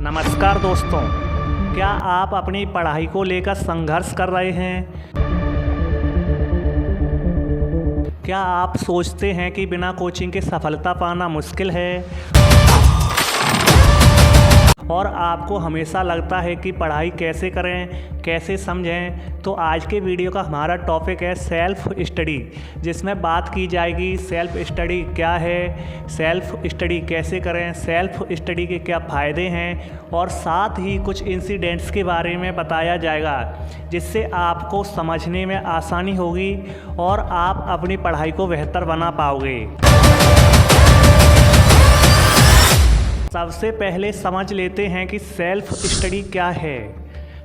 नमस्कार दोस्तों, क्या आप अपनी पढ़ाई को लेकर संघर्ष कर रहे हैं? क्या आप सोचते हैं कि बिना कोचिंग के सफलता पाना मुश्किल है? और आपको हमेशा लगता है कि पढ़ाई कैसे करें, कैसे समझें? तो आज के वीडियो का हमारा टॉपिक है सेल्फ स्टडी, जिसमें बात की जाएगी सेल्फ स्टडी क्या है, सेल्फ स्टडी कैसे करें, सेल्फ स्टडी के क्या फ़ायदे हैं, और साथ ही कुछ इंसिडेंट्स के बारे में बताया जाएगा जिससे आपको समझने में आसानी होगी और आप अपनी पढ़ाई को बेहतर बना पाओगे। सबसे पहले समझ लेते हैं कि सेल्फ स्टडी क्या है।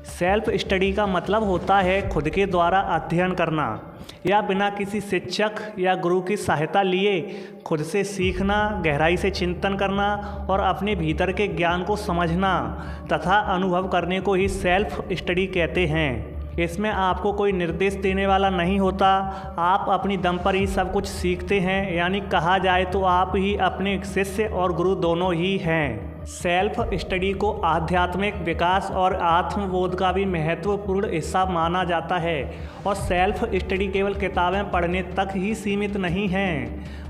सेल्फ स्टडी का मतलब होता है खुद के द्वारा अध्ययन करना या बिना किसी शिक्षक या गुरु की सहायता लिए खुद से सीखना, गहराई से चिंतन करना और अपने भीतर के ज्ञान को समझना तथा अनुभव करने को ही सेल्फ स्टडी कहते हैं। इसमें आपको कोई निर्देश देने वाला नहीं होता, आप अपनी दम पर ही सब कुछ सीखते हैं, यानी कहा जाए तो आप ही अपने शिष्य और गुरु दोनों ही हैं। सेल्फ स्टडी को आध्यात्मिक विकास और आत्मबोध का भी महत्वपूर्ण हिस्सा माना जाता है और सेल्फ स्टडी केवल किताबें पढ़ने तक ही सीमित नहीं है,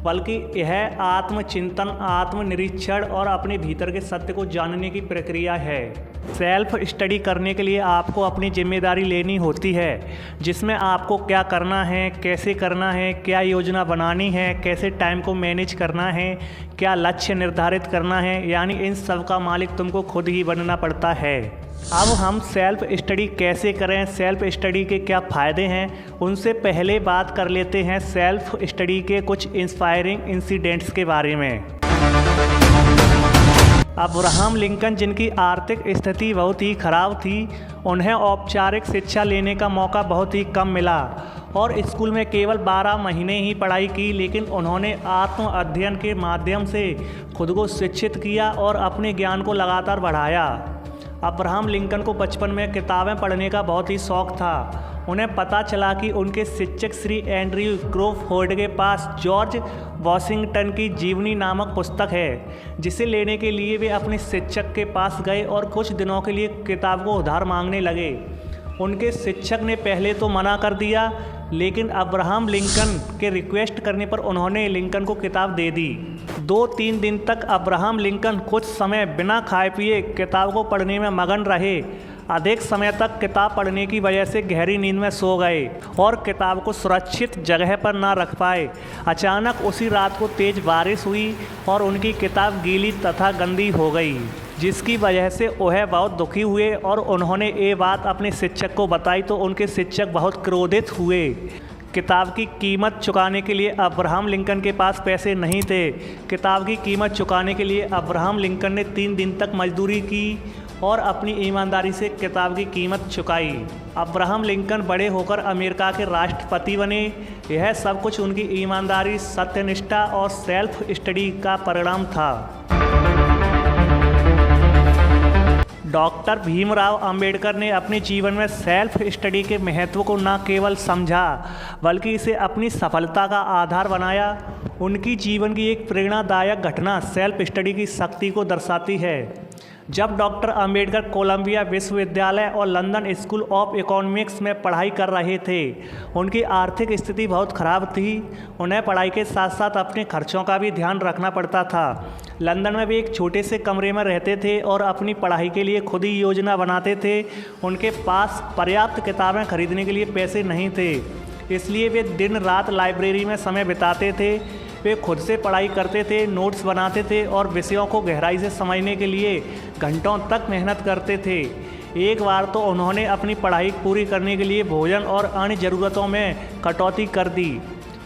बल्कि यह आत्मचिंतन, आत्मनिरीक्षण और अपने भीतर के सत्य को जानने की प्रक्रिया है। सेल्फ स्टडी करने के लिए आपको अपनी जिम्मेदारी लेनी होती है, जिसमें आपको क्या करना है, कैसे करना है, क्या योजना बनानी है, कैसे टाइम को मैनेज करना है, क्या लक्ष्य निर्धारित करना है, यानी इन सब का मालिक तुमको खुद ही बनना पड़ता है। अब हम सेल्फ स्टडी कैसे करें, सेल्फ स्टडी के क्या फ़ायदे हैं, उनसे पहले बात कर लेते हैं सेल्फ स्टडी के कुछ इंस्पायरिंग इंसिडेंट्स के बारे में। अब्राहम लिंकन, जिनकी आर्थिक स्थिति बहुत ही खराब थी, उन्हें औपचारिक शिक्षा लेने का मौका बहुत ही कम मिला और स्कूल में केवल 12 महीने ही पढ़ाई की, लेकिन उन्होंने आत्म अध्ययन के माध्यम से खुद को शिक्षित किया और अपने ज्ञान को लगातार बढ़ाया। अब्राहम लिंकन को बचपन में किताबें पढ़ने का बहुत ही शौक़ था। उन्हें पता चला कि उनके शिक्षक श्री एंड्रयू क्रॉफोर्ड के पास जॉर्ज वॉशिंगटन की जीवनी नामक पुस्तक है, जिसे लेने के लिए वे अपने शिक्षक के पास गए और कुछ दिनों के लिए किताब को उधार मांगने लगे। उनके शिक्षक ने पहले तो मना कर दिया, लेकिन अब्राहम लिंकन के रिक्वेस्ट करने पर उन्होंने लिंकन को किताब दे दी। 2-3 दिन तक अब्राहम लिंकन कुछ समय बिना खाए पिए किताब को पढ़ने में मगन रहे। अधिक समय तक किताब पढ़ने की वजह से गहरी नींद में सो गए और किताब को सुरक्षित जगह पर ना रख पाए। अचानक उसी रात को तेज़ बारिश हुई और उनकी किताब गीली तथा गंदी हो गई, जिसकी वजह से वह बहुत दुखी हुए और उन्होंने ये बात अपने शिक्षक को बताई तो उनके शिक्षक बहुत क्रोधित हुए। किताब की कीमत चुकाने के लिए अब्राहम लिंकन के पास पैसे नहीं थे। किताब की कीमत चुकाने के लिए अब्राहम लिंकन ने 3 दिन तक मजदूरी की और अपनी ईमानदारी से किताब की कीमत चुकाई। अब्राहम लिंकन बड़े होकर अमेरिका के राष्ट्रपति बने। यह सब कुछ उनकी ईमानदारी, सत्यनिष्ठा और सेल्फ स्टडी का परिणाम था। डॉक्टर भीमराव अंबेडकर ने अपने जीवन में सेल्फ स्टडी के महत्व को न केवल समझा, बल्कि इसे अपनी सफलता का आधार बनाया। उनकी जीवन की एक प्रेरणादायक घटना सेल्फ स्टडी की शक्ति को दर्शाती है। जब डॉक्टर अंबेडकर कोलंबिया विश्वविद्यालय और लंदन स्कूल ऑफ इकोनॉमिक्स में पढ़ाई कर रहे थे, उनकी आर्थिक स्थिति बहुत ख़राब थी। उन्हें पढ़ाई के साथ साथ अपने खर्चों का भी ध्यान रखना पड़ता था। लंदन में वे एक छोटे से कमरे में रहते थे और अपनी पढ़ाई के लिए खुद ही योजना बनाते थे। उनके पास पर्याप्त किताबें खरीदने के लिए पैसे नहीं थे, इसलिए वे दिन रात लाइब्रेरी में समय बिताते थे। वे खुद से पढ़ाई करते थे, नोट्स बनाते थे और विषयों को गहराई से समझने के लिए घंटों तक मेहनत करते थे। एक बार तो उन्होंने अपनी पढ़ाई पूरी करने के लिए भोजन और अन्य ज़रूरतों में कटौती कर दी।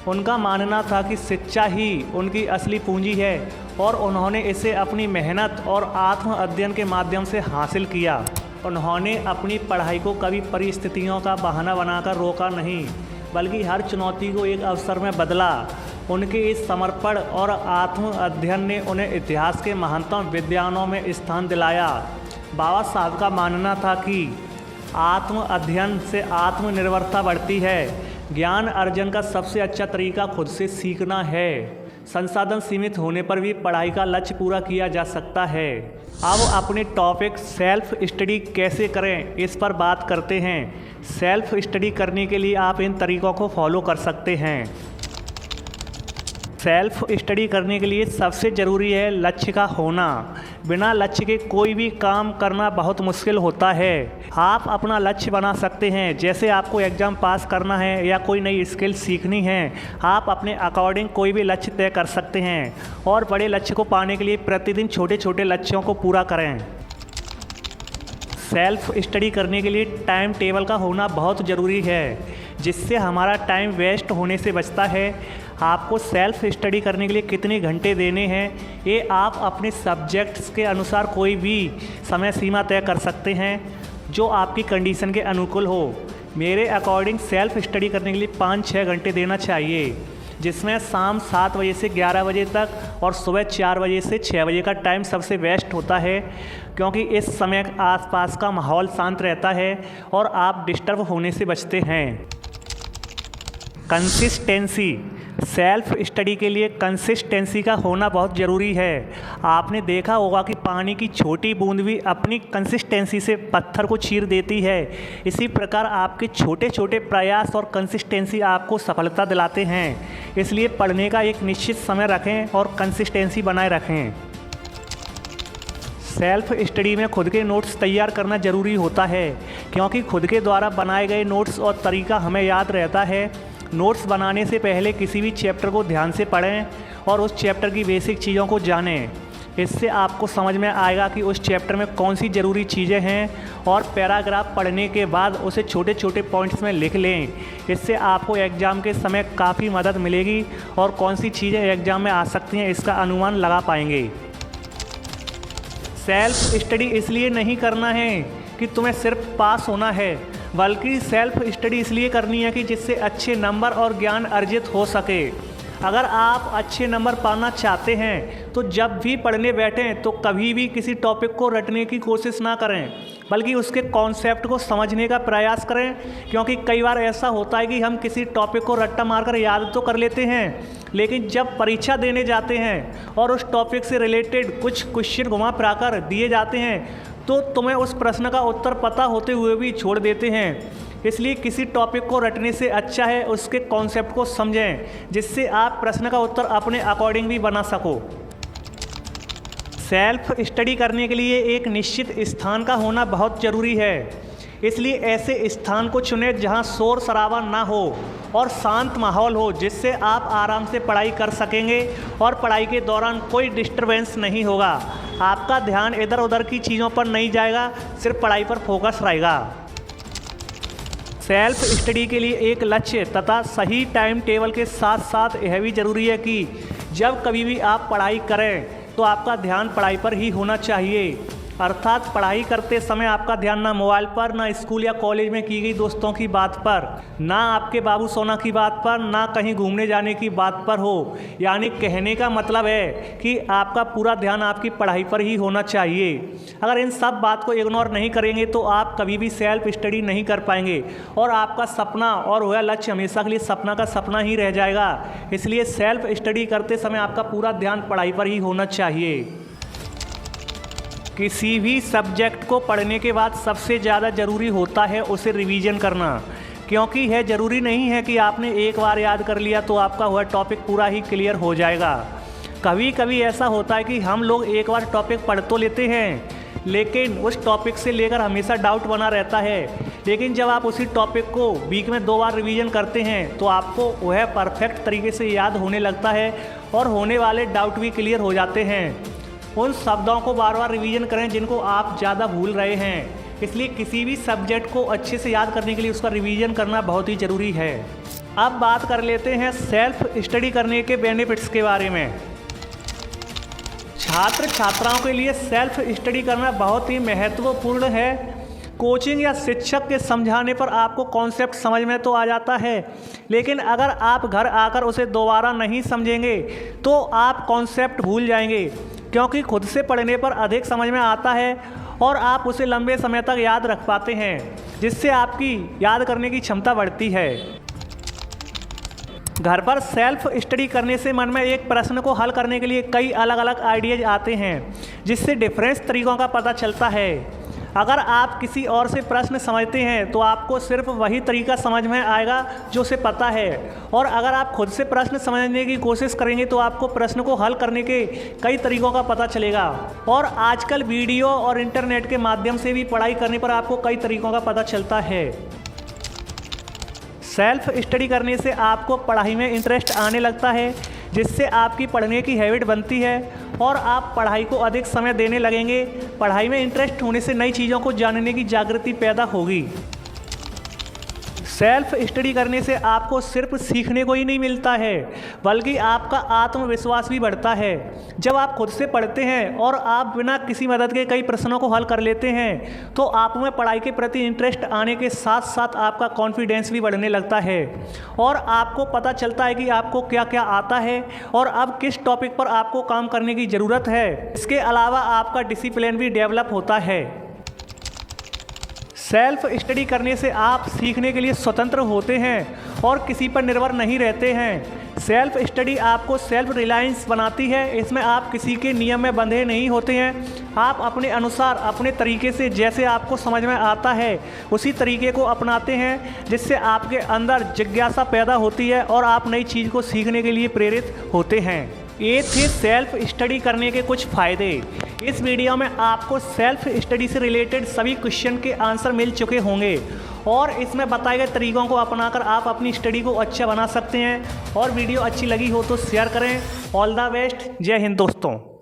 उनका मानना था कि शिक्षा ही उनकी असली पूंजी है और उन्होंने इसे अपनी मेहनत और आत्म अध्ययन के माध्यम से हासिल किया। उन्होंने अपनी पढ़ाई को कभी परिस्थितियों का बहाना बनाकर रोका नहीं, बल्कि हर चुनौती को एक अवसर में बदला। उनके इस समर्पण और आत्म अध्ययन ने उन्हें इतिहास के महानतम विद्वानों में स्थान दिलाया। बाबा साहब का मानना था कि आत्म अध्ययन से आत्मनिर्भरता बढ़ती है। ज्ञान अर्जन का सबसे अच्छा तरीका खुद से सीखना है। संसाधन सीमित होने पर भी पढ़ाई का लक्ष्य पूरा किया जा सकता है। अब अपने टॉपिक सेल्फ स्टडी कैसे करें इस पर बात करते हैं। सेल्फ स्टडी करने के लिए आप इन तरीक़ों को फॉलो कर सकते हैं। सेल्फ स्टडी करने के लिए सबसे ज़रूरी है लक्ष्य का होना। बिना लक्ष्य के कोई भी काम करना बहुत मुश्किल होता है। आप अपना लक्ष्य बना सकते हैं, जैसे आपको एग्ज़ाम पास करना है या कोई नई स्किल सीखनी है। आप अपने अकॉर्डिंग कोई भी लक्ष्य तय कर सकते हैं और बड़े लक्ष्य को पाने के लिए प्रतिदिन छोटे छोटे लक्ष्यों को पूरा करें। सेल्फ स्टडी करने के लिए टाइम टेबल का होना बहुत ज़रूरी है, जिससे हमारा टाइम वेस्ट होने से बचता है। आपको सेल्फ स्टडी करने के लिए कितने घंटे देने हैं ये आप अपने सब्जेक्ट्स के अनुसार कोई भी समय सीमा तय कर सकते हैं जो आपकी कंडीशन के अनुकूल हो। मेरे अकॉर्डिंग सेल्फ स्टडी करने के लिए 5-6 घंटे देना चाहिए, जिसमें शाम 7 बजे से 11 बजे तक और सुबह 4 बजे से 6 बजे का टाइम सबसे बेस्ट होता है, क्योंकि इस समय आसपास का माहौल शांत रहता है और आप डिस्टर्ब होने से बचते हैं। कंसिस्टेंसी। सेल्फ स्टडी के लिए कंसिस्टेंसी का होना बहुत ज़रूरी है। आपने देखा होगा कि पानी की छोटी बूंद भी अपनी कंसिस्टेंसी से पत्थर को चीर देती है। इसी प्रकार आपके छोटे छोटे प्रयास और कंसिस्टेंसी आपको सफलता दिलाते हैं। इसलिए पढ़ने का एक निश्चित समय रखें और कंसिस्टेंसी बनाए रखें। सेल्फ स्टडी में खुद के नोट्स तैयार करना ज़रूरी होता है, क्योंकि खुद के द्वारा बनाए गए नोट्स और तरीका हमें याद रहता है। नोट्स बनाने से पहले किसी भी चैप्टर को ध्यान से पढ़ें और उस चैप्टर की बेसिक चीज़ों को जानें। इससे आपको समझ में आएगा कि उस चैप्टर में कौन सी ज़रूरी चीज़ें हैं, और पैराग्राफ पढ़ने के बाद उसे छोटे छोटे पॉइंट्स में लिख लें। इससे आपको एग्ज़ाम के समय काफ़ी मदद मिलेगी और कौन सी चीज़ें एग्ज़ाम में आ सकती हैं इसका अनुमान लगा पाएंगे। सेल्फ स्टडी इसलिए नहीं करना है कि तुम्हें सिर्फ पास होना है, बल्कि सेल्फ स्टडी इसलिए करनी है कि जिससे अच्छे नंबर और ज्ञान अर्जित हो सके। अगर आप अच्छे नंबर पाना चाहते हैं तो जब भी पढ़ने बैठें तो कभी भी किसी टॉपिक को रटने की कोशिश ना करें, बल्कि उसके कॉन्सेप्ट को समझने का प्रयास करें। क्योंकि कई बार ऐसा होता है कि हम किसी टॉपिक को रट्टा मारकर याद तो कर लेते हैं, लेकिन जब परीक्षा देने जाते हैं और उस टॉपिक से रिलेटेड कुछ क्वेश्चन घुमा फिरा कर दिए जाते हैं तो तुम्हें उस प्रश्न का उत्तर पता होते हुए भी छोड़ देते हैं। इसलिए किसी टॉपिक को रटने से अच्छा है उसके कॉन्सेप्ट को समझें, जिससे आप प्रश्न का उत्तर अपने अकॉर्डिंग भी बना सको। सेल्फ स्टडी करने के लिए एक निश्चित स्थान का होना बहुत ज़रूरी है। इसलिए ऐसे स्थान को चुनें जहां शोर शराबा ना हो और शांत माहौल हो, जिससे आप आराम से पढ़ाई कर सकेंगे और पढ़ाई के दौरान कोई डिस्टरबेंस नहीं होगा। आपका ध्यान इधर उधर की चीज़ों पर नहीं जाएगा, सिर्फ पढ़ाई पर फोकस रहेगा। सेल्फ स्टडी के लिए एक लक्ष्य तथा सही टाइम टेबल के साथ साथ यह भी ज़रूरी है कि जब कभी भी आप पढ़ाई करें तो आपका ध्यान पढ़ाई पर ही होना चाहिए। अर्थात पढ़ाई करते समय आपका ध्यान ना मोबाइल पर, ना स्कूल या कॉलेज में की गई दोस्तों की बात पर, ना आपके बाबू सोना की बात पर, ना कहीं घूमने जाने की बात पर हो। यानी कहने का मतलब है कि आपका पूरा ध्यान आपकी पढ़ाई पर ही होना चाहिए। अगर इन सब बात को इग्नोर नहीं करेंगे तो आप कभी भी सेल्फ स्टडी नहीं कर पाएंगे और आपका सपना और वह लक्ष्य हमेशा के लिए सपना का सपना ही रह जाएगा। इसलिए सेल्फ स्टडी करते समय आपका पूरा ध्यान पढ़ाई पर ही होना चाहिए। किसी भी सब्जेक्ट को पढ़ने के बाद सबसे ज़्यादा ज़रूरी होता है उसे रिवीजन करना, क्योंकि यह ज़रूरी नहीं है कि आपने एक बार याद कर लिया तो आपका वह टॉपिक पूरा ही क्लियर हो जाएगा। कभी कभी ऐसा होता है कि हम लोग एक बार टॉपिक पढ़ तो लेते हैं, लेकिन उस टॉपिक से लेकर हमेशा डाउट बना रहता है। लेकिन जब आप उसी टॉपिक को वीक में 2 बार रिवीजन करते हैं तो आपको वह परफेक्ट तरीके से याद होने लगता है और होने वाले डाउट भी क्लियर हो जाते हैं। उन शब्दों को बार बार रिवीजन करें जिनको आप ज़्यादा भूल रहे हैं। इसलिए किसी भी सब्जेक्ट को अच्छे से याद करने के लिए उसका रिवीजन करना बहुत ही ज़रूरी है। अब बात कर लेते हैं सेल्फ स्टडी करने के बेनिफिट्स के बारे में। छात्र छात्राओं के लिए सेल्फ स्टडी करना बहुत ही महत्वपूर्ण है। कोचिंग या शिक्षक के समझाने पर आपको कॉन्सेप्ट समझ में तो आ जाता है, लेकिन अगर आप घर आकर उसे दोबारा नहीं समझेंगे तो आप कॉन्सेप्ट भूल जाएंगे, क्योंकि खुद से पढ़ने पर अधिक समझ में आता है और आप उसे लंबे समय तक याद रख पाते हैं, जिससे आपकी याद करने की क्षमता बढ़ती है। घर पर सेल्फ स्टडी करने से मन में एक प्रश्न को हल करने के लिए कई अलग अलग आइडियाज आते हैं, जिससे डिफरेंस तरीक़ों का पता चलता है। अगर आप किसी और से प्रश्न समझते हैं तो आपको सिर्फ वही तरीका समझ में आएगा जो उसे पता है, और अगर आप खुद से प्रश्न समझने की कोशिश करेंगे तो आपको प्रश्न को हल करने के कई तरीक़ों का पता चलेगा। और आजकल वीडियो और इंटरनेट के माध्यम से भी पढ़ाई करने पर आपको कई तरीक़ों का पता चलता है। सेल्फ स्टडी करने से आपको पढ़ाई में इंटरेस्ट आने लगता है, जिससे आपकी पढ़ने की हैबिट बनती है और आप पढ़ाई को अधिक समय देने लगेंगे। पढ़ाई में इंटरेस्ट होने से नई चीज़ों को जानने की जागृति पैदा होगी। सेल्फ स्टडी करने से आपको सिर्फ सीखने को ही नहीं मिलता है, बल्कि आपका आत्मविश्वास भी बढ़ता है। जब आप खुद से पढ़ते हैं और आप बिना किसी मदद के कई प्रश्नों को हल कर लेते हैं तो आप में पढ़ाई के प्रति इंटरेस्ट आने के साथ साथ आपका कॉन्फिडेंस भी बढ़ने लगता है और आपको पता चलता है कि आपको क्या क्या आता है और अब किस टॉपिक पर आपको काम करने की ज़रूरत है। इसके अलावा आपका डिसिप्लिन भी डेवलप होता है। सेल्फ स्टडी करने से आप सीखने के लिए स्वतंत्र होते हैं और किसी पर निर्भर नहीं रहते हैं। सेल्फ स्टडी आपको सेल्फ रिलायंस बनाती है। इसमें आप किसी के नियम में बंधे नहीं होते हैं। आप अपने अनुसार अपने तरीके से जैसे आपको समझ में आता है उसी तरीके को अपनाते हैं, जिससे आपके अंदर जिज्ञासा पैदा होती है और आप नई चीज़ को सीखने के लिए प्रेरित होते हैं। ये थे सेल्फ स्टडी करने के कुछ फ़ायदे। इस वीडियो में आपको सेल्फ स्टडी से रिलेटेड सभी क्वेश्चन के आंसर मिल चुके होंगे और इसमें बताए गए तरीक़ों को अपनाकर आप अपनी स्टडी को अच्छा बना सकते हैं। और वीडियो अच्छी लगी हो तो शेयर करें। All the best. जय हिंद दोस्तों।